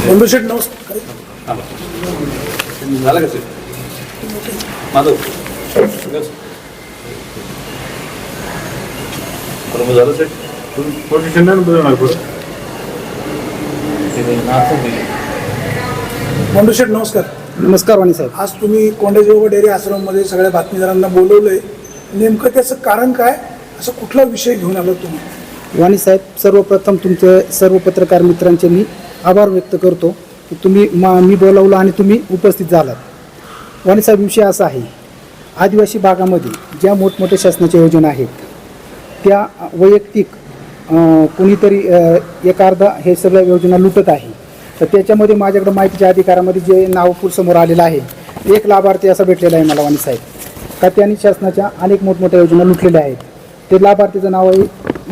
बंडूशेठ नमस्कार. झालं कसं माझं झालं सेट पोझिशन नाही बदलणार पुढे. बंडूशेठ नमस्कार. नमस्कार वाणी साहेब. आज तुम्ही कोंडेजोग डेअरी आश्रममध्ये सगळ्या बातमीदारांना बोलवलंय, नेमकं त्याचं कारण काय, असं कुठला विषय घेऊन आलो तुम्ही? वाणी साहेब, सर्वप्रथम तुमचे सर्व पत्रकार मित्रांचे मी आभार व्यक्त करतो की तुम्ही मी बोलावलं आणि तुम्ही उपस्थित झालात. वाणी साहेब, विषय असा आहे, आदिवासी भागामध्ये ज्या मोठमोठ्या शासनाच्या योजना आहेत त्या वैयक्तिक कोणीतरी एक अर्धा हे सगळ्या योजना लुटत आहे. तर त्याच्यामध्ये माझ्याकडे माहितीच्या अधिकारामध्ये जे नाव समोर आलेलं आहे, एक लाभार्थी असा भेटलेला आहे मला वाणी साहेब, का त्यांनी शासनाच्या अनेक मोठमोठ्या योजना लुटलेल्या आहेत. ते लाभार्थीचं नाव आहे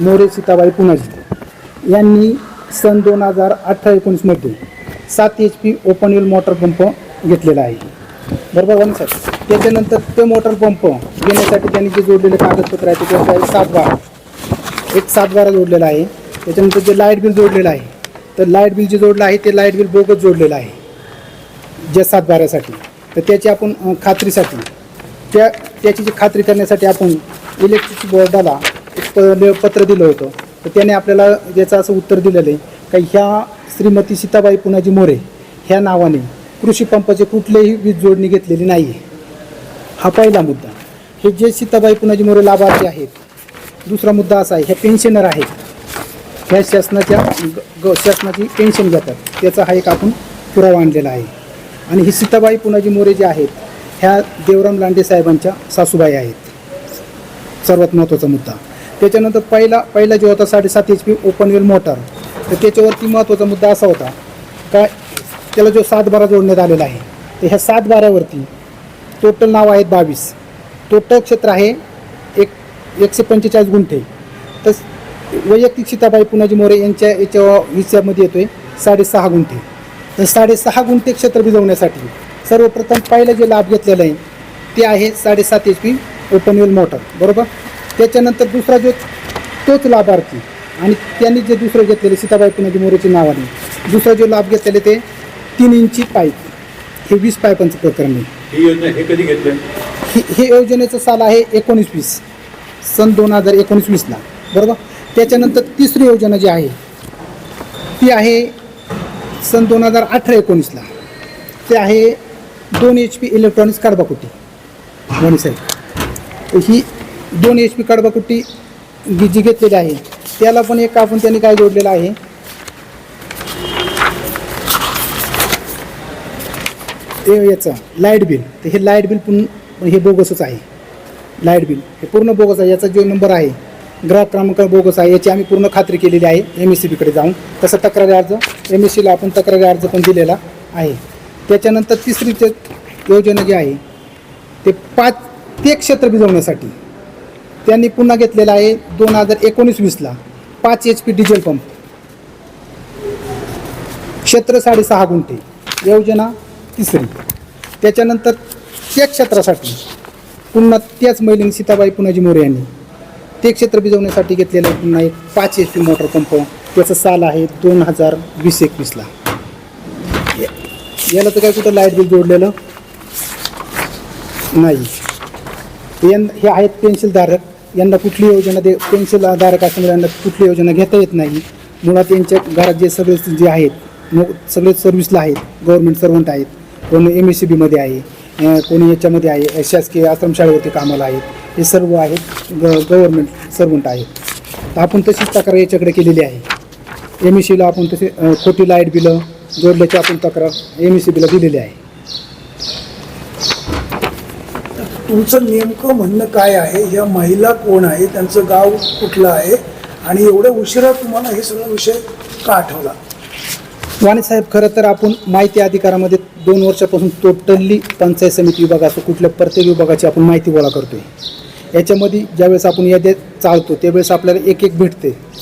मोरे सीताबाई पुनाजी. यांनी सन 2018-19मध्ये 7 HP open wheel motor pump घेतलेला आहे, बरोबर वाणी साहेब. त्याच्यानंतर ते मोटर पंप घेण्यासाठी त्यांनी जे जोडलेले कागदपत्र आहे ते त्यांचं आहे 7/12 जोडलेला आहे. त्याच्यानंतर जे लाईट बिल जोडलेलं आहे, तर लाईट बिल जे जोडलं आहे ते लाईट बिल बोगस जोडलेलं आहे जे 7/12साठी. तर त्याची आपण खात्रीसाठी त्याची जी खात्री करण्यासाठी आपण इलेक्ट्रिसिटी बोर्डाला एक पत्र दिलं होतं. तर त्याने आपल्याला याचं असं उत्तर दिलेलं आहे का ह्या श्रीमती सीताबाई पुनाजी मोरे ह्या नावाने कृषी पंपाचे कुठलेही वीज जोडणी घेतलेली नाही आहे. हा पहिला मुद्दा. हे जे सीताबाई पुनाजी मोरे लाभार्थी आहेत. दुसरा मुद्दा असा आहे, ह्या पेन्शनर आहेत, ह्या शासनाची पेन्शन घेतात, त्याचा हा एक आपण पुरावा आणलेला आहे. आणि ही सीताबाई पुनाजी मोरे जे आहेत ह्या देवराम लांडे साहेबांच्या सासूबाई आहेत, सर्वात महत्त्वाचा मुद्दा. त्याच्यानंतर पहिला जो होता 7.5 HP ओपन व्हील मोटर, तर त्याच्यावरती महत्त्वाचा मुद्दा असा होता का त्याला जो 7/12 जोडण्यात आलेला आहे, तर ह्या 7/12वरती टोटल नाव आहेत 22, टोटल क्षेत्र आहे 145 गुंठे. तर वैयक्तिक सीताबाई पुनाजी मोरे यांच्या हिस्स्यामध्ये येतोय 6.5 गुंठे. तर 6.5 गुंठे क्षेत्र भिजवण्यासाठी सर्वप्रथम पहिलं जे लाभ घेतलेला आहे ते आहे 7.5 HP ओपन व्हील मोटर, बरोबर. त्याच्यानंतर दुसरा जो तोच लाभार्थी आणि त्यांनी जे दुसरं घेतलेले सीताबाई पुनाजी मोरेच्या नावाने दुसरा जो लाभ घेतलेले ते 3 इंची पाईप, हे 20 पाईपांचं प्रकरण आहे. ही योजना हे कधी घेतलं? हे योजनेचं साल आहे 19-20, सन 2019-20ला, बरोबर. त्याच्यानंतर तिसरी योजना जी आहे ती आहे सन 2018-19ला. ते आहे 2 HP इलेक्ट्रॉनिक्स कडबाकुटी. वाणी साहेब, ही 2 HP कडबाकुटी जी घेतलेली आहे त्याला पण एक आपण त्यांनी काय जोडलेलं आहे, ते याचं लाईट बिल. तर हे लाईट बिल पण हे बोगसच आहे. लाईट बिल हे पूर्ण बोगस आहे. याचा जो नंबर आहे ग्राहक क्रमांक बोगस आहे, याची आम्ही पूर्ण खात्री केलेली आहे MSCBकडे जाऊन. तसं तक्रारी अर्ज MSCला आपण तक्रारी अर्ज पण दिलेला आहे. त्याच्यानंतर तिसरी योजना जी आहे ते क्षेत्र भिजवण्यासाठी त्यांनी पुन्हा घेतलेला आहे 2019-20ला 5 HP डिझेल पंप, क्षेत्र 6.5 गुंठे, योजना तिसरी. त्याच्यानंतर त्या क्षेत्रासाठी पुन्हा त्याच महिलेने सीताबाई पुनाजी मोरे यांनी ते क्षेत्र भिजवण्यासाठी घेतलेलं आहे पुन्हा एक 5 HP मोटर पंप, त्याचं साल आहे 2020-21ला. याला तर काय कुठं लाईट बिल जोडलेलं नाही. हे आहेत पेन्शनधारक, यांना कुठली योजना पेन्शनधारक असल्यामुळे यांना कुठली योजना घेता येत नाही. मुळात यांच्या घरात जे सगळे जे आहेत सगळे सर्व्हिसला आहेत, गव्हर्नमेंट सर्वंट आहेत, कोणी MSCBमध्ये आहे, कोणी याच्यामध्ये आहे, शासकीय आश्रमशाळेवरती कामाला आहेत, हे सर्व आहेत गव्हर्नमेंट सर्वंट आहेत. तर आपण तशीच तक्रार याच्याकडे केलेली आहे. MSCBला आपण तसे खोटी लाईट बिलं जोडल्याची आपण तक्रार MSCBला दिलेली आहे. तुमचं नेमकं म्हणणं काय आहे? या महिला कोण आहे, त्यांचं गाव कुठलं आहे, आणि एवढ्या उशिरा तुम्हाला हे सगळा विषय का आठवला? वाणी साहेब, खरं तर आपण माहिती अधिकारामध्ये 2 वर्षापासून टोटली पंचायत समिती विभाग असो कुठल्या प्रत्येक विभागाची आपण माहिती गोळा करतोय. याच्यामध्ये ज्यावेळेस आपण याद्या चालतो त्यावेळेस आपल्याला एक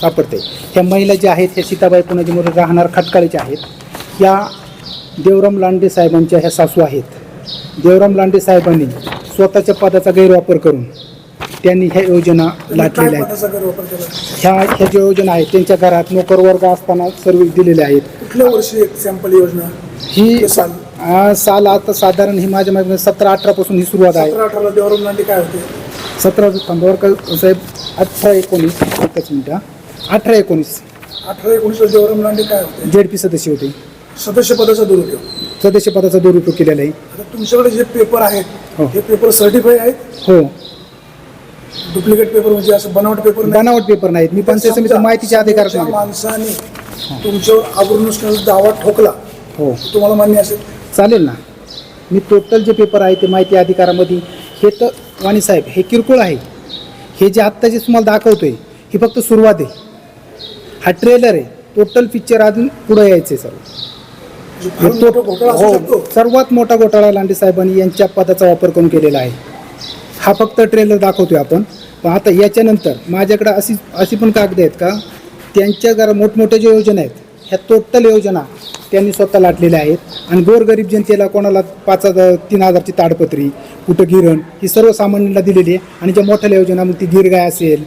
सापडते. ह्या महिला ज्या आहेत ह्या सीताबाई पुनाजी मोरे राहणार खटकाळीच्या आहेत. ह्या देवराम लांडे साहेबांच्या ह्या सासू आहेत. देवराम लांडे साहेबांनी स्वतःच्या पदाचा गैरवापर करून त्यांनी ह्या योजना लाटलेल्या आहेत. ह्या ज्या योजना आहेत त्यांच्या घरात नोकर वर्ग असताना सर्व्हिस दिलेल्या आहेत. कुठल्या वर्षी एक सॅम्पल योजना ही ते साल साल आता साधारण ही माझ्या मागे 17-18 पासून ही सुरुवात आहे. 17-18 देवराम लांडे काय होते? 17 थांबावर साहेब 18-19 एकच मिनिट 18-19 18-19 देवराम लांडे काय होते? जेडपी सदस्य होते. सदस्य पदाचा दुरुपयोग. सदस्य पदाचा दुरुपयोग केलेला आहे. आता तुमच्याकडे जे पेपर आहेत हो. हे पेपर सर्टिफाय आहेत? हो, डुप्लिकेट पेपर म्हणजे असं बनावट पेपर नाही? बनावट पेपर नाहीत. मी पंचायत समिती माहितीच्या अधिकारात समोरच्या नाही. माणसाने तुमच्यावर आबरूनुष्काराचा दावा ठोकला हो, तुम्हाला मान्य असेल? चालेल ना. मी टोटल जे पेपर आहे ते माहिती अधिकारामध्ये हे तर वाणी साहेब हे किरकोळ आहे. हे जे आत्ता जे तुम्हाला दाखवतोय ही फक्त सुरुवात आहे. हा ट्रेलर आहे. टोटल पिक्चर अजून पुढे यायचं आहे सर्व. फार मोठा घोटाळा असू हो, शकतो. सर्वात मोठा घोटाळा लांडे साहेबांनी यांच्या पदाचा वापर करून केलेला आहे. हा फक्त ट्रेलर दाखवतोय आपण. पण आता याच्यानंतर माझ्याकडे अशी पण कागद आहेत का त्यांच्या जरा मोठमोठ्या ज्या योजना आहेत ह्या टोटल योजना त्यांनी स्वतः लाटलेल्या आहेत. आणि गोरगरीब जनतेला कोणाला 3,000ची ताडपत्री, कुठं गिरण ही सर्वसामान्यांना दिलेली आहे. आणि ज्या मोठ्या योजना मग ती गिरगाय असेल,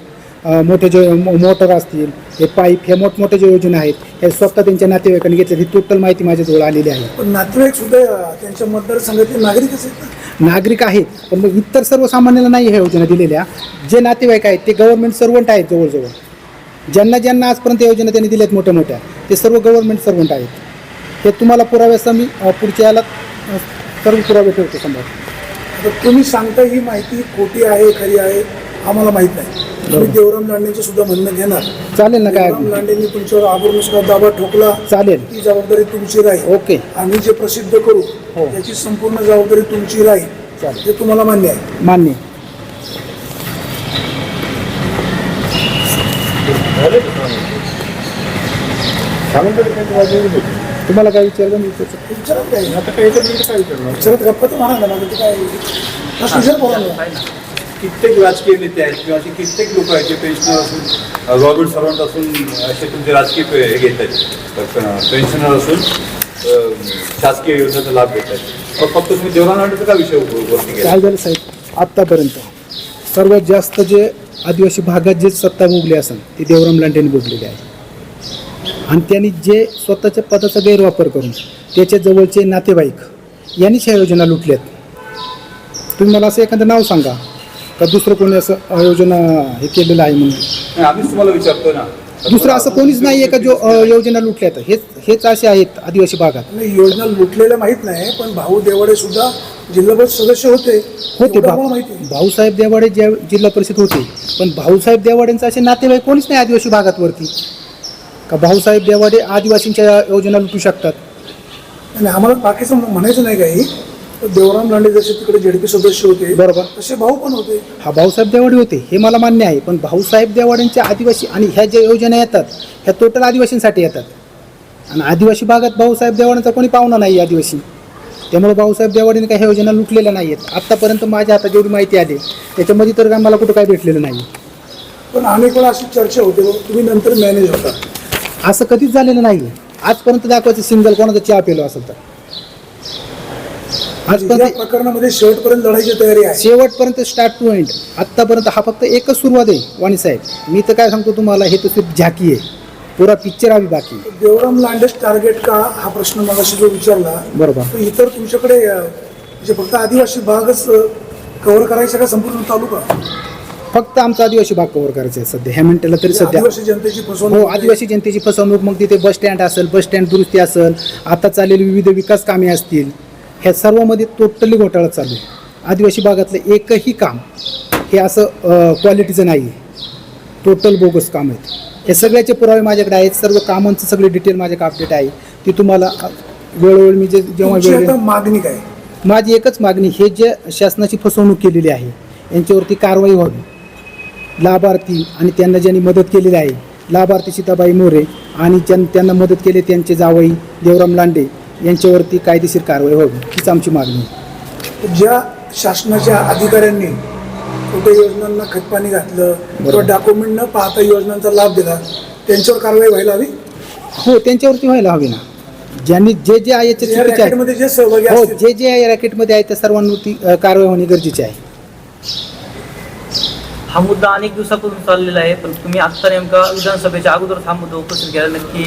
मोठे जे मोटर असतील, हे पाईप, ह्या मोठमोठ्या ज्या योजना आहेत हे स्वतः त्यांच्या नातेवाईकांनी घेतल्या. ही टोटल माहिती माझ्याजवळ आलेली आहे. पण नातेवाईक सुद्धा त्यांच्या मतदारसंघातले नागरिकच आहेत ना? नागरिक आहेत पण मग इतर सर्वसामान्यांना नाही ह्या योजना दिलेल्या. जे नातेवाईक आहेत ते गव्हर्नमेंट सर्वंट आहेत. जवळजवळ ज्यांना आजपर्यंत योजना त्यांनी दिल्यात मोठ्या मोठ्या ते सर्व गव्हर्नमेंट सर्वंट आहेत. हे तुम्हाला पुराव्यासह मी पुढच्या याला सर्व पुरावे ठेवतो समोर. आता तुम्ही सांगता ही माहिती खोटी आहे खरी आहे आम्हाला माहित नाही. तुम्ही देवराम लांडेंचं सुद्धा म्हणणं घेणार? चालेल ना. काय देवराम लांडेंनी तुमच्यावर आबरूनुष्कार दावा ठोकला, चालेल. ती जबाबदारी तुमची राहील. ओके, आम्ही जे प्रसिद्ध करू हो. त्याची संपूर्ण जबाबदारी तुमची राहील. चालेल. हे तुम्हाला मान्य आहे? मान्य. तुम्हाला काय विचारलं मी विचारत काय आता काय याच्यात काय विचारणार? विचारत गप्पा तर म्हणा ना. ते काय विचार बोला ना. कित्येक राजकीय नेते आहेत किंवा असे कित्येक लोक आहेत जे पेन्शनर असून गव्हर्नमेंट सर्वंट असून असे तुमचे राजकीय हे घेत आहेत. पेन्शनर असून शासकीय योजनेचा लाभ घेत आहेत. फक्त तुम्ही देवराम लांडेचा का विषय वरती केला? काय झालं साहेब आत्तापर्यंत सर्वात जास्त जे आदिवासी भागात जे सत्ता भोगली असेल ती देवराम लांडेंनी भोगलेली आहे. आणि त्यांनी जे स्वतःच्या पदाचा गैरवापर करून त्याच्या जवळचे नातेवाईक यांनीच ह्या योजना लुटल्यात. तुम्ही मला असं एखादं नाव सांगा का दुसरं कोणी असं योजना हे केलेलं आहे म्हणून. नाही, आम्हीच तुम्हाला विचारतो ना. दुसरं असं कोणीच नाही आहे का जो योजना लुटल्यात. हेच असे आहेत आदिवासी भागात. नाही, योजना लुटलेल्या माहित नाही पण भाऊ देवाडे सुद्धा जिल्हा परिषद सदस्य होते. एवढं आम्हाला माहिती आहे. भाऊसाहेब देवाडे ज्या जिल्हा परिषद होते पण भाऊसाहेब देवाडेंचा असे नातेवाईक कोणीच नाही आदिवासी भागात वरती का भाऊसाहेब देवाडे आदिवासींच्या योजना लुटू शकतात. आणि आम्हाला बाकीचं म्हणायचं नाही काही. देवराम लांडे जसे तिकडे जेडपी सदस्य होते बरोबर, तसे भाऊ पण होते. हा भाऊसाहेब देवाडे होते हे मला मान्य आहे. पण भाऊसाहेब देवाड्यांच्या आदिवासी आणि ह्या ज्या योजना येतात ह्या टोटल आदिवासींसाठी येतात. आणि आदिवासी भागात भाऊसाहेब देवाड्यांचा कोणी पाहुणा नाही आदिवासी. त्यामुळे भाऊसाहेब देवाडीने काही ह्या योजना लुटलेल्या नाही आहेत. आत्तापर्यंत माझ्या हातात जेवढी माहिती आली त्याच्यामध्ये तर काय मला कुठं काय भेटलेलं नाही. पण अनेक वेळा अशी चर्चा होते तुम्ही नंतर मॅनेज होता. असं कधीच झालेलं नाही. आजपर्यंत दाखवायचं सिंगल कोणाचा चहा पिलो असेल तर या आजपर्यंत प्रकरणामध्ये शेवटपर्यंत लढायची तयारी आहे. शेवटपर्यंत स्टार्ट टू एंड. आत्तापर्यंत हा फक्त एकच सुरुवात आहे वाणी साहेब. मी तर काय सांगतो तुम्हाला हे तर सिर्फ झाकी आहे. पुरा पिक्चर आम्ही बाकी. देवराम लांडेच टार्गेट का हा प्रश्न मगाशी जो विचारला बरोबर. तर इतर तुमच्याकडे जे फक्त आदिवासी भागच कव्हर करायचा का संपूर्ण तालुका? फक्त आमचा आदिवासी भाग कव्हर करायचा आहे सध्या ह्या मिनिटाला तरी सध्या. आदिवासी जनतेची हो, फसवणूक होते. आदिवासी जनतेची फसवणूक. मग तिथे बस स्टँड असेल, बस स्टँड दुरुस्ती असेल, आता चाललेली विविध विकास कामे असतील, ह्या सर्वांमध्ये टोटली घोटाळा चालू आहे. आदिवासी भागातलं एकही काम हे असं क्वालिटीचं नाही आहे. टोटल बोगस काम आहेत. हे सगळ्याचे पुरावे माझ्याकडे आहेत. सर्व कामांचं सगळे डिटेल माझ्याकडे अपडेट आहे. ती तुम्हाला वेळोवेळी मी जेव्हा तुमची वेळ आता मागणी काय? माझी एकच मागणी हे जे शासनाची फसवणूक केलेली आहे यांच्यावरती कारवाई व्हावी. लाभार्थी आणि त्यांना ज्यांनी मदत केलेली आहे लाभार्थी सीताबाई मोरे आणि त्यांना मदत केली त्यांचे जावई देवराम लांडे यांच्यावरती कायदेशीर कारवाई व्हावी हीच आमची मागणी आहे. ज्या शासनाच्या अधिकाऱ्यांनी कुठे योजनांना खतपाणी घातलं किंवा डॉक्युमेंट न पाहता योजनांचा लाभ दिला त्यांच्यावर कारवाई व्हायला हवी. हो, त्यांच्यावरती व्हायला हवी ना. ज्यांनी जे जे आहे याच्या या चुकीचे आहे, रॅकेटमध्ये जे सहभागी हो, असतील जे आहे रॅकेटमध्ये आहे त्या सर्वांवरती कारवाई होणे गरजेचे आहे. हा मुद्दा अनेक दिवसापासून चाललेला आहे पण तुम्ही आत्ता नेमका विधानसभेच्या अगोदर हा मुद्दा उपस्थित केला. नक्की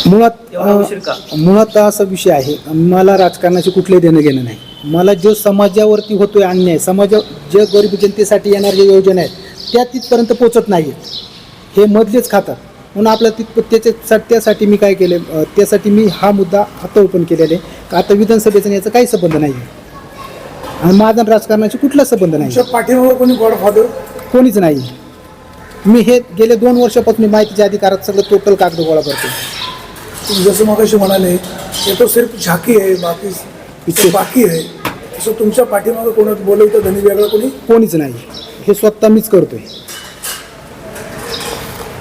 मुळात असा विषय आहे, मला राजकारणाशी कुठलंही देणं घेणं नाही. मला जो समाजावरती होतोय अन्याय, जे गरीब जनतेसाठी येणाऱ्या योजना आहेत त्या तिथपर्यंत पोचत नाहीत, हे मधलेच खातात. म्हणून आपल्या त्यासाठी मी काय केलं, त्यासाठी मी हा मुद्दा आता ओपन केलेला आहे का आता विधानसभेचा याचा काही संबंध नाही आहे आणि माझा राजकारणाशी कुठलाच संबंध नाही. तुमच्या पाठीमागं कोणी गॉडफादर? कोणीच नाही. मी हे गेले 2 वर्षापासून माहितीच्या अधिकारात सगळं टोटल कागद गोळा करतो. तुम्ही जसं मगाशी म्हणाले हे तो सिर्फ झाकी आहे, बाकी आहे, असं तुमच्या पाठीमागं कोणात बोलवतं धनी वेगळं कोणीच नाही. हे स्वतः मीच करतोय.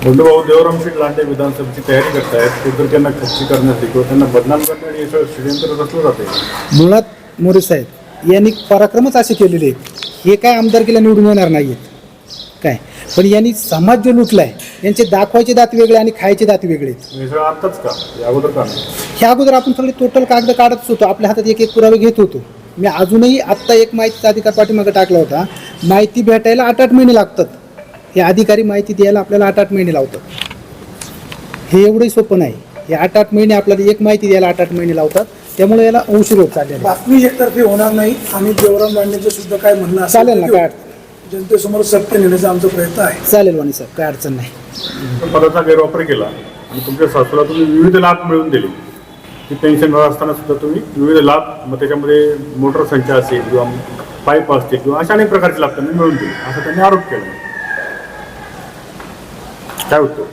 बंधुभाऊ देवराम शेठ लांडे विधानसभेची तयारी करतायत, ते तर त्यांना खच्ची करण्यासाठी किंवा त्यांना बदनाम करण्यासाठी हे षडयंत्र रचलं जाते. मुळात मोरे साहेब यांनी पराक्रमच असे केलेले आहेत. हे काय आमदारकीला निवडून येणार नाहीत काय, पण यांनी समाज जो लुटलाय, यांचे दाखवायचे दात वेगळे आणि खायचे दात वेगळे. हे सगळं आत्ताच का, या अगोदर का नाही? ह्या अगोदर आपण सगळे टोटल कागद काढतच होतो, आपल्या हातात एक एक पुरावे घेत होतो. मी अजूनही आत्ता एक माहितीचा अधिकार पाठीमागे टाकला होता. माहिती भेटायला 8-8 महिने लागतात. हे अधिकारी माहिती द्यायला आपल्याला 8-8 महिने लावतात. हे एवढंही सोपं नाही. हे 8-8 महिने आपल्याला एक माहिती द्यायला 8-8 महिने लावतात. त्यामुळे याला उशीर होत चाललेला. बातमी एकतर्फी होणार नाही आणि देवराम लांडेचं सुद्धा काय म्हणणं असेल चालेल ना, काय जनतेसमोर सत्य नेण्याचा आमचा प्रयत्न आहे. चालेल वाणी साहेब, काय अडचण नाही. पदाचा गैरवापर केला आणि तुमच्या सासूला तुम्ही विविध लाभ मिळवून दिले. की पेन्शनवर असताना सुद्धा तुम्ही विविध लाभ, मग त्याच्यामध्ये मोटर संच असेल किंवा पाईप असतील किंवा अशा अनेक प्रकारचे लाभ त्यांनी मिळवून दिले, असा त्यांनी आरोप केला. काय होतं?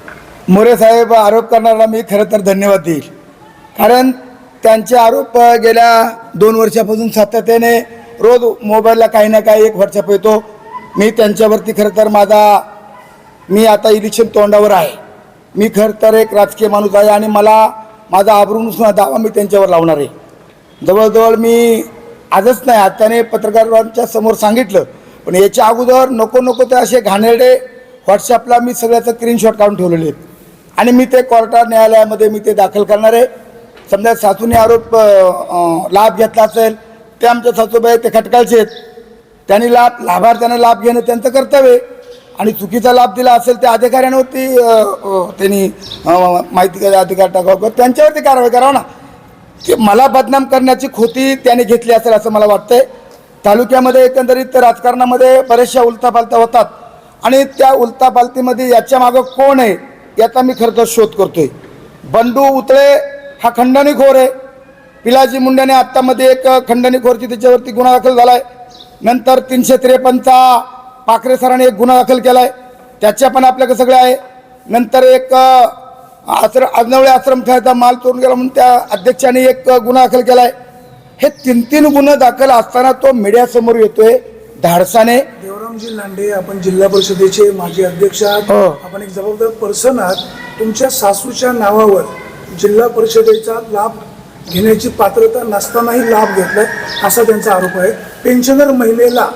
मोरे साहेब, आरोप करणारा मी खरं तर धन्यवाद देईल, कारण त्यांचे आरोप गेल्या 2 वर्षापासून सातत्याने रोज मोबाईलला काही ना काही एक व्हॉट्सअप येतो. मी त्यांच्यावरती खरं तर मी आता इलेक्शन तोंडावर आहे. मी खरं तर एक राजकीय माणूस आहे आणि माझा आबरूनुसार दावा मी त्यांच्यावर लावणार आहे. जवळजवळ मी आजच नाही, आत्ताने पत्रकारांच्या समोर सांगितलं, पण याच्या अगोदर नको ते असे घाणेरडे व्हॉट्सअपला मी सगळ्याचं स्क्रीनशॉट काढून ठेवलेले आहेत आणि मी ते कोर्टात न्यायालयामध्ये मी ते दाखल करणार आहे. समजा सासूने लाभ घेतला असेल, ते आमच्या सासूबाई ते खटकाळचे आहेत, त्यांनी लाभार्थ्यांना लाभ घेणं त्यांचं कर्तव्य आहे आणि चुकीचा लाभ दिला असेल त्या अधिकाऱ्यांवरती त्यांनी माहिती अधिकार टाकावं, त्यांच्यावरती कारवाई करावं ना. ते मला बदनाम करण्याची खोटी त्याने घेतली असेल असं मला वाटतंय. तालुक्यामध्ये एकंदरीत राजकारणामध्ये बऱ्याचशा उलथापालथा होतात आणि त्या उलथापालथीमध्ये याच्या मागं कोण आहे याचा मी खरं तर शोध करतोय. बंडू उतळे हा खंडणीखोर आहे. पिलाजी मुंड्याने आत्तामध्ये एक खंडणीखोरची त्याच्यावरती गुन्हा दाखल झाला आहे. नंतर 353चा पाखरे सरांनी एक गुन्हा दाखल केला आहे, त्याच्या पण आपल्याकडे सगळे आहे. नंतर एक आजनवळे आश्रमशाळेचा माल चोरून गेला म्हणून त्या अध्यक्षाने एक गुन्हा दाखल केला आहे. हे 3 गुन्हे दाखल असताना तो मीडियासमोर येतोय धाडसाने. देवरामजी लांडे, आपण जिल्हा परिषदेचे माजी अध्यक्ष आहात, आपण एक जबाबदार पर्सन आहात. तुमच्या सासूच्या नावावर जिल्हा परिषदेचा लाभ घेण्याची पात्रता नसतानाही लाभ घेतलाय असा त्यांचा आरोप आहे. पेन्शनर महिलेला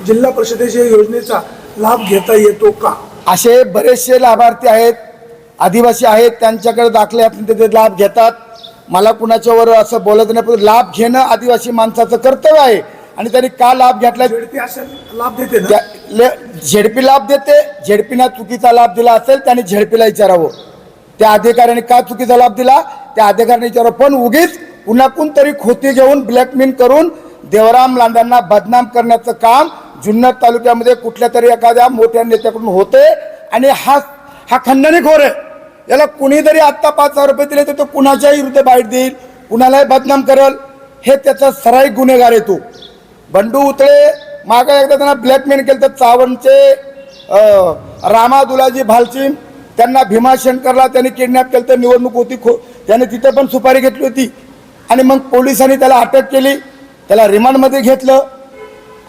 जिल्हा परिषदेच्या योजनेचा लाभ घेता येतो का? असे बरेचसे लाभार्थी आहेत, आदिवासी आहेत, त्यांच्याकडे दाखले आपण ते लाभ घेतात. मला कुणाच्यावर असं बोलत नाही, पण लाभ घेणं आदिवासी माणसाचं कर्तव्य आहे आणि त्यांनी का लाभ घेतला? झेडपी असेल लाभ देते ना, झेडपी लाभ देते. झेडपीना चुकीचा लाभ दिला असेल त्याने झेडपीला विचारावं, त्या अधिकाऱ्याने का चुकीचा लाभ दिला त्या अधिकाऱ्याने विचारावं. पण उगीच कुणाकून तरी खोटी घेऊन ब्लॅकमेल करून देवराम लांड्यांना बदनाम करण्याचं काम जुन्नर तालुक्यामध्ये कुठल्या तरी एखाद्या मोठ्या नेत्याकडून होते आणि हा खंडणीखोर आहे. याला कुणीतरी आत्ता 5,000 रुपये दिले तर तो कुणाच्याही विरुद्ध बाईट देईल, कुणालाही बदनाम करेल. हे त्याचा सराईक गुन्हेगार आहे. तो बंडू उतळे मागे एकदा त्यांना ब्लॅकमेल केलं तर चावणचे रामा दुलाजी भालचिम त्यांना भीमाशंकरला त्यांनी किडनॅप केलं तर निवडणूक होती, त्याने तिथे पण सुपारी घेतली होती आणि मग पोलिसांनी त्याला अटक केली, त्याला रिमांडमध्ये घेतलं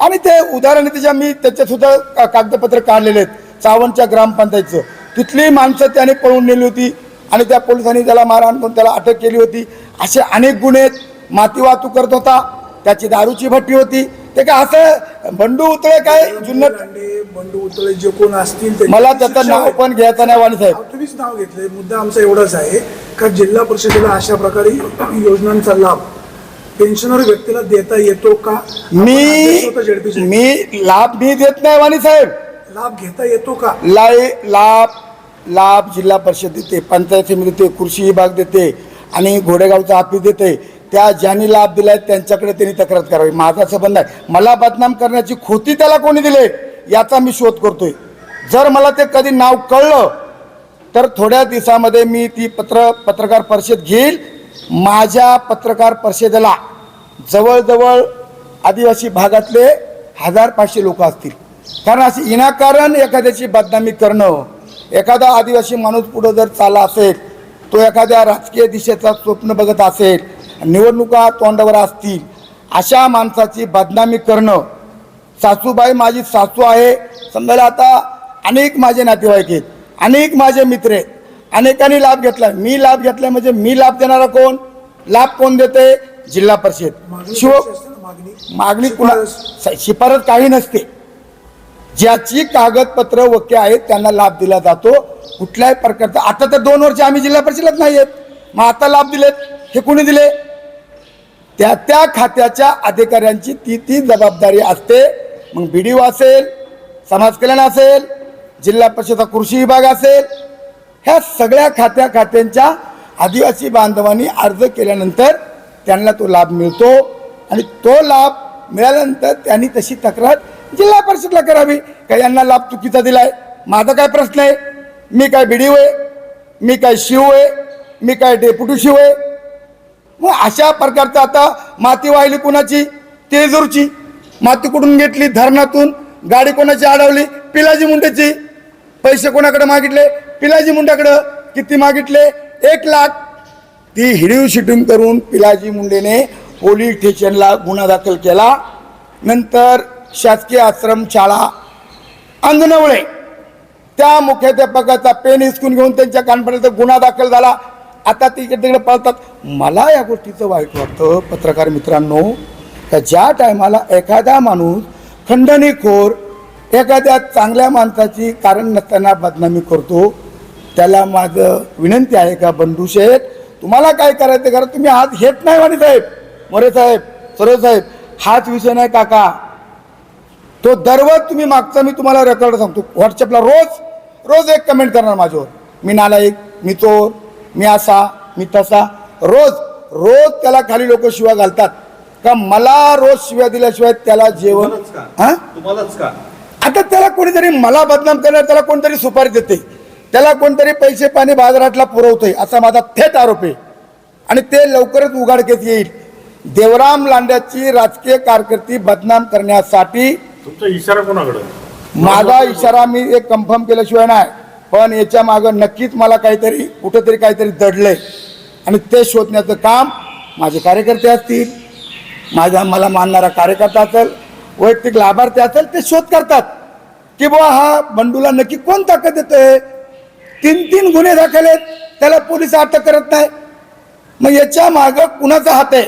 आणि ते उदाहरण मी त्याच्यासुद्धा कागदपत्र काढलेले आहेत. चावणच्या ग्रामपंचायतचं तिथली माणसं त्याने पळून नेली होती आणि त्या पोलिसांनी त्याला मारहाण करून त्याला अटक केली होती. असे अनेक गुन्हे आहेत. माती वाहतूक करत होता, त्याची दारूची भट्टी होती. ते काय असं बंडू उतळे काय जुन्नर बंडू उतळे जे कोण असतील मला त्याचं नाव पण घ्यायचं नाही वाणी साहेब. तुम्हीच नाव घेतलंय. मुद्दा आमचा एवढाच आहे का जिल्हा परिषदेला अशा प्रकारे योजनांचा लाभ पेन्शनर व्यक्तीला देता येतो का? मी लाभ मी देत नाही वाणी साहेब. लाभ घेता येतो का? लाभ लाभ जिल्हा परिषद देते, पंचायत समिती देते, कृषी विभाग देते आणि घोडेगावचं ऑफिस देते. त्या ज्यांनी लाभ दिलाय त्यांच्याकडे त्यांनी तक्रार करावी. माझा संबंध आहे. मला बदनाम करण्याची खोती त्याला कोणी दिले याचा मी शोध करतोय. जर मला ते कधी नाव कळलं तर थोड्या दिवसामध्ये मी ती पत्रकार परिषद घेईल. माझ्या पत्रकार परिषदेला जवळजवळ आदिवासी भागातले 1500 लोक असतील. कारण अशी विनाकारण एखाद्याची बदनामी करणं, एखादा आदिवासी माणूस पुढं जर चालला असेल, तो एखाद्या राजकीय दिशेचा स्वप्न बघत असेल, निवडणुका तोंडावर असतील, अशा माणसाची बदनामी करणं. सासूबाई माझी सासू आहे समजायला. आता अनेक माझे नातेवाईक आहेत, अनेक माझे मित्र आहेत, अनेकांनी लाभ घेतला. मी लाभ घेतला म्हणजे मी लाभ देणारा कोण? लाभ कोण देते? जिल्हा परिषद. शिव मागणी कुणा शिफारस काही नसते. ज्याची कागदपत्र ओके आहेत त्यांना लाभ दिला जातो. कुठल्याही प्रकारचा आता तर 2 वर्ष आम्ही जिल्हा परिषदेत नाही आहेत, मग आता लाभ दिलेत हे कोणी दिले? त्या खात्याच्या अधिकाऱ्यांची ती जबाबदारी असते. मग BDO असेल, समाज कल्याण असेल, जिल्हा परिषद कृषी विभाग असेल, ह्या सगळ्या खात्यांच्या आदिवासी बांधवांनी अर्ज केल्यानंतर त्यांना तो लाभ मिळतो. आणि तो लाभ मिळाल्यानंतर त्यांनी तशी तक्रार जिल्हा परिषदला करावी का यांना लाभ चुकीचा दिलाय. माझा काय प्रश्न आहे? मी काय BDO आहे? मी काय शिव आहे? मी काय डेप्युटी शिव आहे? मग अशा प्रकारचं आता माती वाहिली कुणाची? तेजूरची. माती कुठून घेतली? धरणातून. गाडी कोणाची अडवली? पिलाजी मुंडेची. पैसे कोणाकडे मागितले? पिलाजी मुंड्याकडे. किती मागितले? 1 लाख. ती हिडीव शिटिंग करून पिलाजी मुंडेने पोलीस स्टेशनला गुन्हा दाखल केला. नंतर शासकीय आश्रमशाळा अंगणवळे त्या मुख्याध्यापकाचा पेन हिसकून घेऊन त्यांच्या कानपर्यंत गुन्हा दाखल झाला. आता तिकडे पळतात. मला या गोष्टीचं वाईट वाटतं पत्रकार मित्रांनो, का ज्या टायमाला एखादा माणूस खंडणीखोर एखाद्या चांगल्या माणसाची कारण नसताना बदनामी करतो, त्याला माझं विनंती आहे का बंधू शेठ, तुम्हाला काय करायचं करा. तुम्ही हात घेत नाही वाणी साहेब, मोरे साहेब, सरोज साहेब, हाच विषय नाही काका. तो दररोज तुम्ही मागचा मी तुम्हाला रेकॉर्ड सांगतो. व्हॉट्सअपला रोज एक कमेंट करणार माझ्यावर, मी नालायक, मी चोर, मी असा, मी तसा. रोज त्याला खाली लोक शिव्या घालतात का मला रोज शिव्या दिल्याशिवाय त्याला जेवण. तुम्हालाच का? आता त्याला कोणीतरी मला बदनाम करणार, त्याला कोणतरी सुपारी देते, त्याला कोणतरी पैसे पाणी बाजारातला पुरवतोय असा माझा थेट आरोप आहे. आणि ते लवकरच उघडकीस येईल. देवराम लांड्याची राजकीय कारकिर्दी बदनाम करण्यासाठी तुमचा इशारा कोणाकडे? माझा इशारा मी एक कन्फर्म केल्याशिवाय नाही, पण याच्या मागं नक्कीच मला काहीतरी कुठेतरी काहीतरी दडलंय आणि ते शोधण्याचं काम माझे कार्यकर्ते असतील, मला मानणारा कार्यकर्ता असेल, वैयक्तिक लाभार्थी असेल, ते शोध करतात की बुवा हा बंडूला नक्की कोण ताकद देतोय. 3 गुन्हे दाखल आहेत, त्याला पोलीस अटक करत नाही. मग याच्या मागं कुणाचा हात आहे?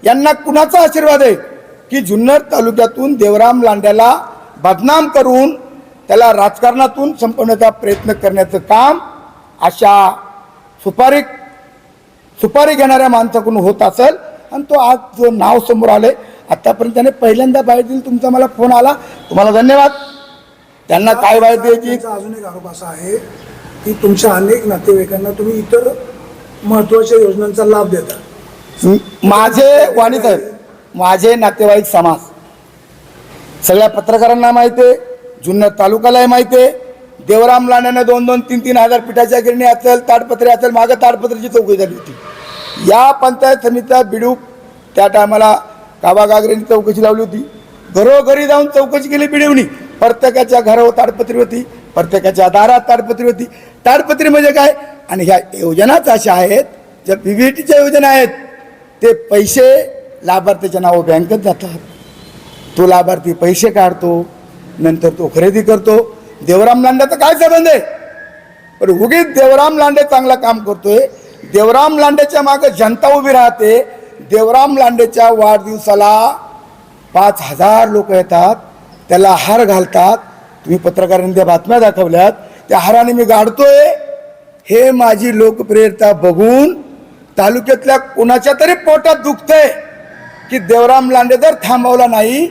यांना कुणाचा आशीर्वाद आहे की जुन्नर तालुक्यातून देवराम लांड्याला बदनाम करून त्याला राजकारणातून संपवण्याचा प्रयत्न करण्याचं काम अशा सुपारी घेणाऱ्या माणसाकडून होत असेल. आणि तो आज जो नाव समोर आले, आतापर्यंत त्याने पहिल्यांदा बाहेर दिली. तुमचा मला फोन आला, तुम्हाला धन्यवाद. त्यांना काय बाहेर द्यायची? अजून एक आरोप असा आहे की तुमच्या अनेक नातेवाईकांना तुम्ही इतर महत्वाच्या योजनांचा लाभ देता. माझे वाणी साहेब, माझे नातेवाईक समाज सगळ्या पत्रकारांना माहिती आहे, जुन्नर तालुक्यालाही माहिती आहे. देवराम लांड्याने 2-2, 3-3 हजार पिठाच्या गिरणी असेल, ताडपत्री असेल, मागं ताडपत्रीची चौकशी झाली होती. या पंचायत समितीचा BDO त्या टायमाला काबा गागरेंनी चौकशी लावली होती. घरोघरी जाऊन चौकशी केली BDOनी. प्रत्येकाच्या घरावर ताडपत्री होती, प्रत्येकाच्या दारात ताडपत्री होती. ताडपत्री म्हणजे काय? आणि ह्या योजनाच अशा आहेत, ज्या PVTच्या योजना आहेत, ते पैसे लाभार्थीच्या नावावर बँकेत जातात. तो लाभार्थी पैसे काढतो, नंतर तो खरेदी करतो. देवराम लांड्याचा काय संबंध आहे? पण उगीच देवराम लांडे चांगला काम करतोय, देवराम लांडेच्या मागे जनता उभी राहते. देवराम लांडेच्या वाढदिवसाला 5000 लोक येतात, त्याला हार घालतात. तुम्ही पत्रकारांनी त्या बातम्या दाखवल्यात, त्या हाराने मी गाडतोय. हे माझी लोकप्रियता बघून तालुक्यातल्या कोणाच्या तरी पोटात दुखतंय की देवराम लांडे जर थांबवला नाही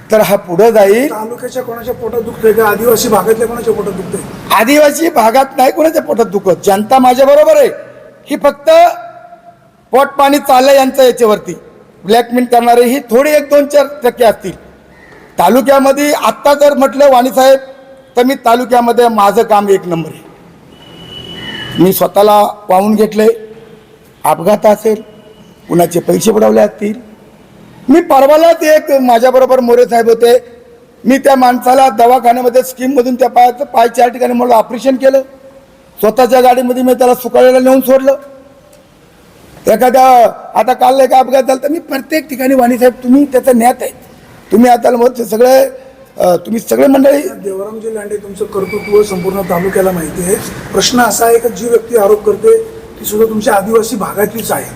तर हा पुढं जाईल. तालुक्याच्या कोणाच्या पोटात दुखतंय का आदिवासी भागातल्या कोणाच्या पोटात दुखतंय? आदिवासी भागात नाही कोणाच्या पोटात दुखत, जनता माझ्या बरोबर आहे. ही फक्त पोट पाणी चाललं यांचं याच्यावरती. ब्लॅकमेल करणारे ही थोडी 1-2-4% असतील. तालुक्यामध्ये आत्ता जर म्हटलं वाणीसाहेब तर मी तालुक्यामध्ये माझं काम 1 नंबर आहे. मी स्वतःला पाहून घेतलंय. अपघात असेल, कुणाचे पैसे बुडवले असतील. मी परवालाच एक माझ्याबरोबर मोरे साहेब होते, मी त्या माणसाला दवाखान्यामध्ये स्कीममधून त्या पायाचं 4 ठिकाणी मला ऑपरेशन केलं. स्वतःच्या गाडीमध्ये मी त्याला सुकाळीला नेऊन सोडलं. एखाद्या आता काल एक अपघात झाला तर मी प्रत्येक ठिकाणी वाणीसाहेब तुम्ही त्याचं ज्ञात आहे. तुम्ही आता मग सगळे तुम्ही सगळे मंडळी. देवरामजी लांडे तुमचं कर्तृत्व संपूर्ण तालुक्याला माहिती आहे. प्रश्न असा आहे की जी व्यक्ती आरोप करते ती सुद्धा तुमच्या आदिवासी भागातलीच आहे.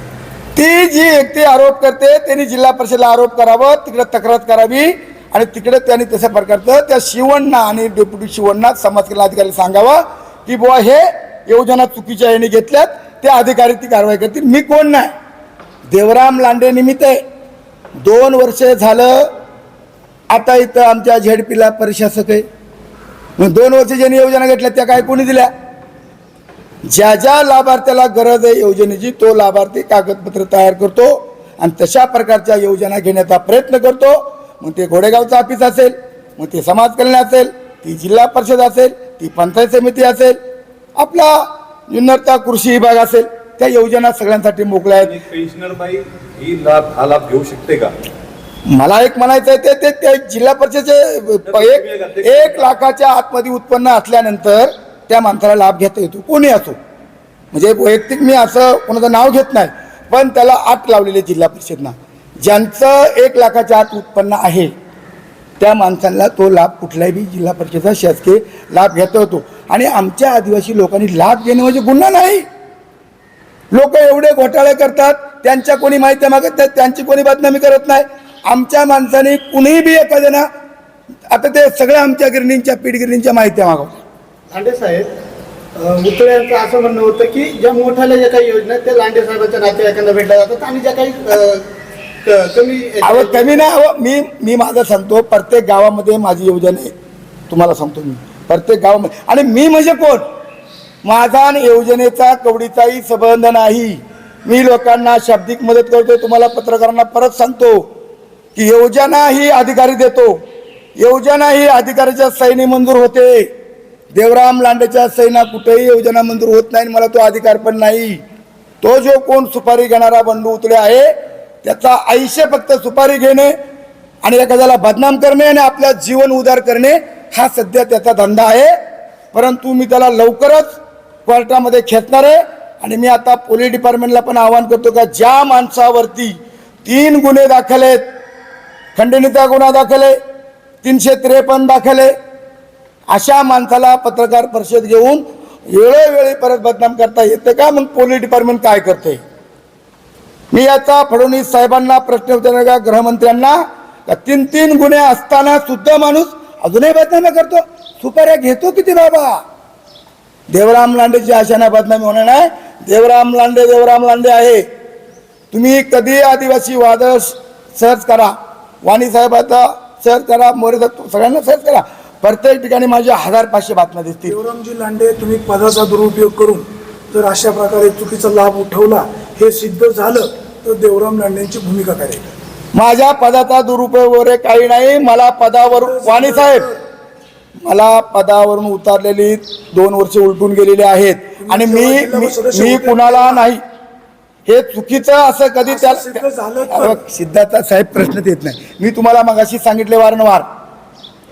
ती जी व्यक्ती आरोप करते त्यांनी जिल्हा परिषदेला आरोप करावं, तिकडे तक्रार करावी आणि तिकडे त्यांनी तशा प्रकारचं त्या शिवण्णा आणि डेप्युटी शिवण्णा समाज कल्याण अधिकारी सांगावं की बुवा हे योजना चुकीच्या याने घेतल्यात, ते अधिकारी ती कारवाई करतील. मी कोण नाही, देवराम लांडे निमित्त आहे. 2 वर्ष झालं आता इथं आमच्या झेडपीला प्रशासक आहे. मग 2 वर्ष ज्यांनी योजना घेतल्या त्या काय कोणी दिल्या? ज्या ज्या लाभार्थ्याला गरज आहे योजनेची तो लाभार्थी कागदपत्र तयार करतो आणि तशा प्रकारच्या योजना घेण्याचा प्रयत्न करतो. मग ते घोडेगावचं ऑफिस असेल, मग ते समाज कल्याण असेल, ती जिल्हा परिषद असेल, ती पंचायत समिती असेल, आपला जुन्नरचा कृषी विभाग असेल, त्या योजना सगळ्यांसाठी मोकळ्या आहेत. पेन्शनर बाई हा लाभ घेऊ शकते का? मला एक म्हणायचं आहे ते जिल्हा परिषदेचे 1 लाखाच्या आतमध्ये उत्पन्न असल्यानंतर त्या माणसाला लाभ घेता येतो, कोणी असो. म्हणजे वैयक्तिक मी असं कोणाचं नाव घेत नाही, पण त्याला अट लावलेली जिल्हा परिषदना. ज्यांचं 1 लाखाच्या आत उत्पन्न आहे त्या माणसांना तो लाभ कुठल्याही जिल्हा परिषदेचा शासकीय लाभ घेता येतो. आणि आमच्या आदिवासी लोकांनी लाभ घेणे म्हणजे गुन्हा नाही. लोक एवढे घोटाळे करतात, त्यांच्या कोणी माहिती मागत नाही, त्यांची कोणी बदनामी करत नाही. आमच्या माणसाने कुणीही बी एखाद्याना आता ते सगळ्या आमच्या गिरणींच्या पीठगिरणींच्या माहिती मागवतात. लांडे साहेब, मुतळे यांचं असं म्हणणं होतं की ज्या मोठ्याल्या ज्या काही योजना आहेत त्या लांडे साहेबांच्या नातेवाईकांना भेटल्या जातात आणि ज्या काही कमी नाही. मी माझं सांगतो, प्रत्येक गावामध्ये माझी योजना आहे. तुम्हाला सांगतो मी प्रत्येक गावामध्ये. आणि मी म्हणजे कोण? माझा आणि योजनेचा कवडीचाही संबंध नाही. मी लोकांना शाब्दिक मदत करतो. तुम्हाला पत्रकारांना परत सांगतो की योजना ही अधिकारी देतो, योजना ही अधिकाऱ्याच्या सहीने मंजूर होते. देवराम लांडेच्या सहीना कुठेही योजना मंजूर होत नाही, मला तो अधिकार पण नाही. तो जो कोण सुपारी घेणारा बंडू उतळे आहे त्याचा आयुष्य फक्त सुपारी घेणे आणि एखाद्याला बदनाम करणे आणि आपल्या जीवन उदार करणे हा सध्या त्याचा धंदा आहे. परंतु मी त्याला लवकरच कोर्टामध्ये खेचणार आहे. आणि मी आता पोलीस डिपार्टमेंटला पण आवाहन करतो का ज्या माणसावरती 3 गुन्हे दाखल आहेत, खंडणीचा गुन्हा दाखल आहे, 353 दाखल आहे, अशा माणसाला पत्रकार परिषद घेऊन वेळोवेळी परत बदनाम करता येते का? मग पोलीस डिपार्टमेंट काय करते? मी याचा फडणवीस साहेबांना प्रश्न विचारणार का, गृहमंत्र्यांना, 3 गुन्हे असताना सुद्धा माणूस अजूनही बदनामी करतो. सुपाऱ्या घेतो किती बाबा? देवराम लांडेची आशाना बदनामी होणार नाही. देवराम लांडे आहे. तुम्ही कधी आदिवासी वादळ सर्च करा, वाणी साहेबाचा सर्च करा, मोरे सगळ्यांना सर्च करा. प्रत्येक ठिकाणी माझ्या 1500 बातम्या दिसतील. देवरामजी लांडे, तुम्ही पदाचा दुरुपयोग करून जर अशा प्रकारे चुकीचा लाभ उठवला, हे सिद्ध झालं तर देवराम लांडेंची भूमिका काय राहील? माझ्या पदाचा दुरुपयोग वगैरे काही नाही. मला पदावरून वाणी साहेब, मला पदावरून उतारलेली 2 वर्ष उलटून गेलेली आहेत. आणि मी कुणाला नाही हे चुकीचं असं कधी त्या सिद्धाचा साहेब प्रश्न देत नाही. मी तुम्हाला मगाशी सांगितले वारंवार,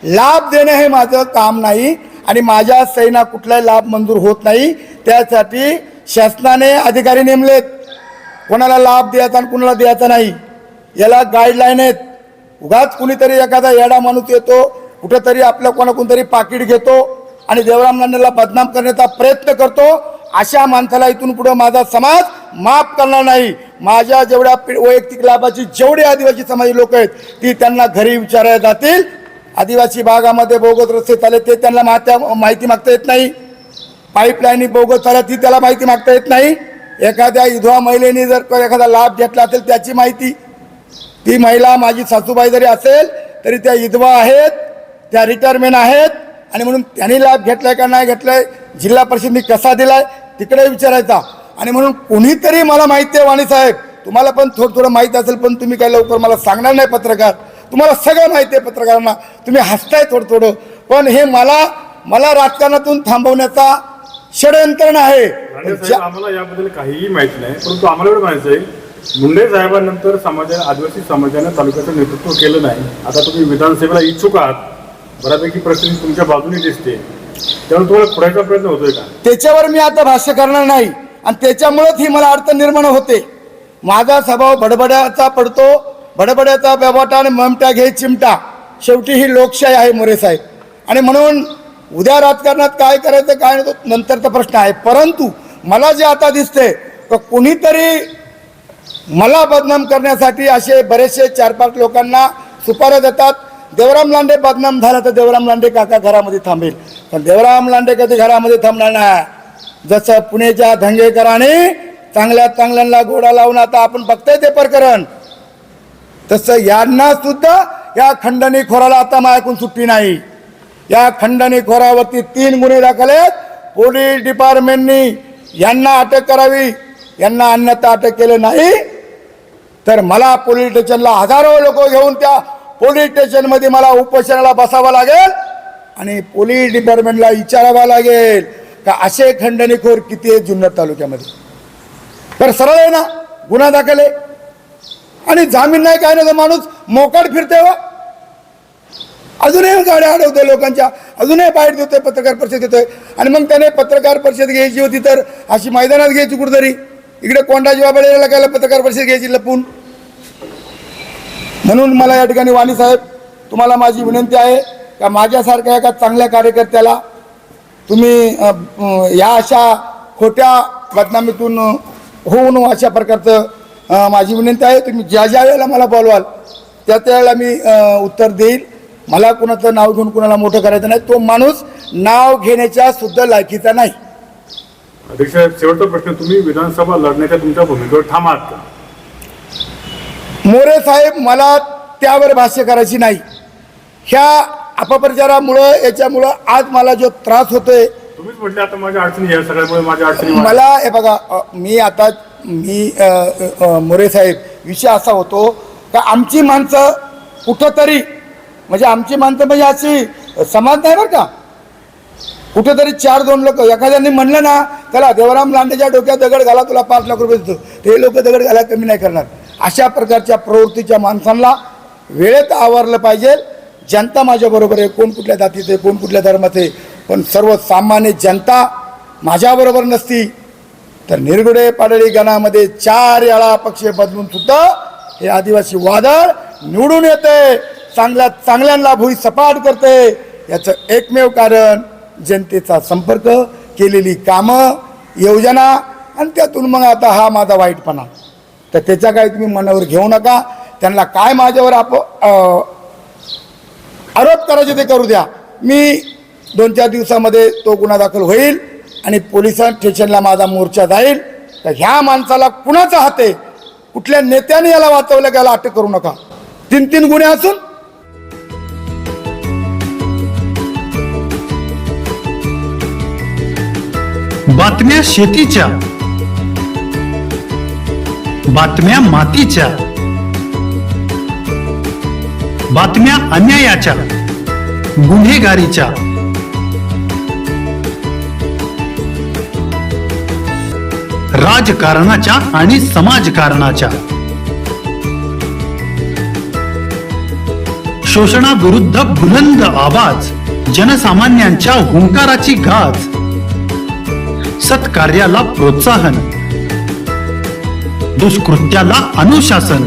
लाभ देणे हे माझं काम नाही आणि माझ्या सहीना कुठलाही लाभ मंजूर होत नाही. त्यासाठी शासनाने अधिकारी नेमलेत, कोणाला लाभ द्यायचा आणि कुणाला द्यायचा नाही याला गाईडलाईन आहेत. उगाच कुणीतरी एखादा येडा माणूस येतो, कुठेतरी आपलं कोणाकोणतरी पाकिट घेतो आणि देवराम लांडेला बदनाम करण्याचा प्रयत्न करतो. अशा माणसाला इथून पुढे माझा समाज माफ करणार नाही. माझ्या जेवढ्या वैयक्तिक लाभाची जेवढे आदिवासी समाजी लोक आहेत ती त्यांना घरी विचारायला जातील. आदिवासी भागामध्ये बोगस रस्ते चालले ते त्यांना माहिती मागता येत नाही. पाईपलाईन बोगस चालल्या ती त्याला माहिती मागता येत नाही. एखाद्या विधवा महिलेने जर एखादा लाभ घेतला असेल त्याची माहिती, ती महिला माझी सासूबाई जरी असेल तरी त्या विधवा आहेत, त्या रिटायरमेंट आहेत, आणि म्हणून त्यांनी लाभ घेतलाय का नाही घेतलाय, जिल्हा परिषदनी कसा दिलाय तिकडे विचारायचा. आणि म्हणून कोणीतरी, मला माहिती आहे वाणी साहेब, तुम्हाला पण थोडं माहीत असेल, पण तुम्ही काय लवकर मला सांगणार नाही. पत्रकार, तुम्हाला सगळं माहिती आहे पत्रकारांना, तुम्ही हसताय थोडं, पण हे मला राजकारणातून थांबवण्याचा षडयंत्रण आहे. लांडे साहेब, आम्हाला याबद्दल काहीही माहिती नाही, परंतु आम्हाला एवढं माहिती आहे, मुंडे साहेबांनंतर आदिवासी समाजाने तालुक्याचं नेतृत्व केलं नाही. आता तुम्ही विधानसभेला इच्छुक आहात, बऱ्यापैकी परिस्थिती तुमच्या बाजूने दिसते, त्यामुळे तुम्हाला खोडायचा प्रयत्न होतोय का? त्याच्यावर मी आता भाष्य करणार नाही, आणि त्याच्यामुळेच ही मला अडचण निर्माण होते. माझा स्वभाव बडबड्याचा पडतो, बडबड्याचा बेबाटा आणि ममटा घे चिमटा. शेवटी ही लोकशाही आहे मोरे साहेब, आणि म्हणून उद्या राजकारणात काय करायचं काय नाही तो नंतरचा प्रश्न आहे. परंतु मला जे आता दिसते तर कोणीतरी मला बदनाम करण्यासाठी असे बरेचसे 4-5 लोकांना सुपाऱ्या देतात. देवराम लांडे बदनाम झाला तर देवराम लांडे काका घरामध्ये थांबेल, पण देवराम लांडे कधी घरामध्ये थांबणार नाही. जसं पुणेच्या धंगेकरांनी चांगल्यांना गोडा लावून आता आपण बघतोय ते प्रकरण, तसं यांना सुद्धा या खंडणीखोराला आता माझ्याकडून सुट्टी नाही. या खंडणीखोरावरती 3 गुन्हे दाखल आहेत. पोलीस डिपार्टमेंटनी यांना अटक करावी, यांना अन्यथा अटक केलं नाही तर मला पोलीस स्टेशनला हजारो लोक घेऊन त्या पोलीस स्टेशनमध्ये मला उपोषणाला बसावं लागेल, आणि पोलीस डिपार्टमेंटला विचारावं लागेल का असे खंडणीखोर किती आहेत जुन्नर तालुक्यामध्ये. तर सरळ आहे ना, गुन्हा दाखल आहे आणि जामीन नाही, काय नाही, माणूस मोकाट फिरते व अजूनही गाड्या अडवतोय लोकांच्या, अजूनही बाहेर देतोय, पत्रकार परिषद देतोय. आणि मग त्याने पत्रकार परिषद घ्यायची होती तर अशी मैदानात घ्यायची कुठेतरी, इकडे कोंडाजी बाबळेला काय पत्रकार परिषद घ्यायची लपून. म्हणून मला या ठिकाणी वाणी साहेब, तुम्हाला माझी विनंती आहे का माझ्यासारख्या एका चांगल्या कार्यकर्त्याला तुम्ही या अशा खोट्या बदनामीतून होऊन अशा प्रकारचं माझी विनंती आहे. तुम्ही ज्या वेळेला मला बोलवाल त्या वेळेला मी उत्तर देईल. मला कुणाचं नाव घेऊन कुणाला मोठं करायचं नाही. तो माणूस नाव घेण्याच्या सुद्धा लायकीचा नाही. अध्यक्ष, शेवटचा प्रश्न, तुम्ही विधानसभा लढण्याच्या तुमच्या भूमिकेवर ठाम आहात का? मोरे साहेब, मला त्यावर भाष्य करायची नाही. ह्या अपप्रचारामुळं याच्यामुळं आज मला जो त्रास होतोय, तुम्हीच म्हटले आता माझ्या अडचणी या सगळ्यामुळे माझ्या अडचणी मला हे बघा, मी मोरे साहेब, विषय असा होतो का आमची माणसं कुठंतरी, म्हणजे आमची माणसं म्हणजे अशी समाज नाही बरं का, कुठेतरी 4-2 लोक एखाद्याने म्हणलं ना त्याला देवराम लांडेच्या डोक्यात दगड घाला तुला 5 लाख रुपये देतो, ते लोक दगड घाला कमी नाही करणार. अशा प्रकारच्या प्रवृत्तीच्या माणसांना वेळेत आवरलं पाहिजे. जनता माझ्याबरोबर आहे, कोण कुठल्या जातीचे, कोण कुठल्या धर्माचे, पण सर्वसामान्य जनता माझ्याबरोबर नसती तर निरगुडे पाडळी गणामध्ये 4 वेळा पक्ष बदलून सुद्धा हे आदिवासी वादळ निवडून येते, चांगल्यांना भुई सपाट करते. याचं एकमेव कारण जनतेचा संपर्क, केलेली कामं, योजना, आणि त्यातून मग आता हा माझा वाईटपणा. तर त्याचा काही तुम्ही मनावर घेऊ नका. त्यांना काय माझ्यावर आरोप करायचे ते करू द्या. मी 2-4 दिवसामध्ये तो गुन्हा दाखल होईल आणि पोलीस स्टेशनला माझा मोर्चा जाईल. तर ह्या माणसाला कुणाचा हात आहे, कुठल्या नेत्याने याला वाचवलं का याला अटक करू नका. 3 गुन्हे असून बातम्या शेतीच्या, बातम्या मातीच्या, बातम्या अन्यायाच्या, गुन्हेगारीच्या, राजकारणाच्या आणि समाजकारणाच्या, शोषणाविरुद्ध बुलंद आवाज, जनसामान्यांच्या हुंकाराची गाज, सत्कार्याला प्रोत्साहन, दुष्कृत्याला अनुशासन,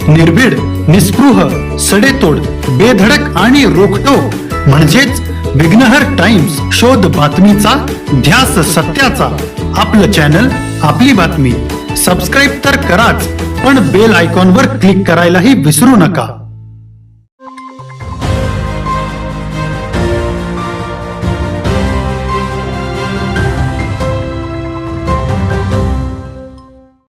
निर्भीड, निस्पृह, सडेतोड, बेधडक आणि रोखटोक म्हणजेच विघ्नहर टाइम्स. शोध बातमीचा, ध्यास सत्याचा. आपलं चॅनल, आपली बातमी. सबस्क्राईब तर कराच, पण बेल आयकॉनवर क्लिक करायलाही विसरू नका.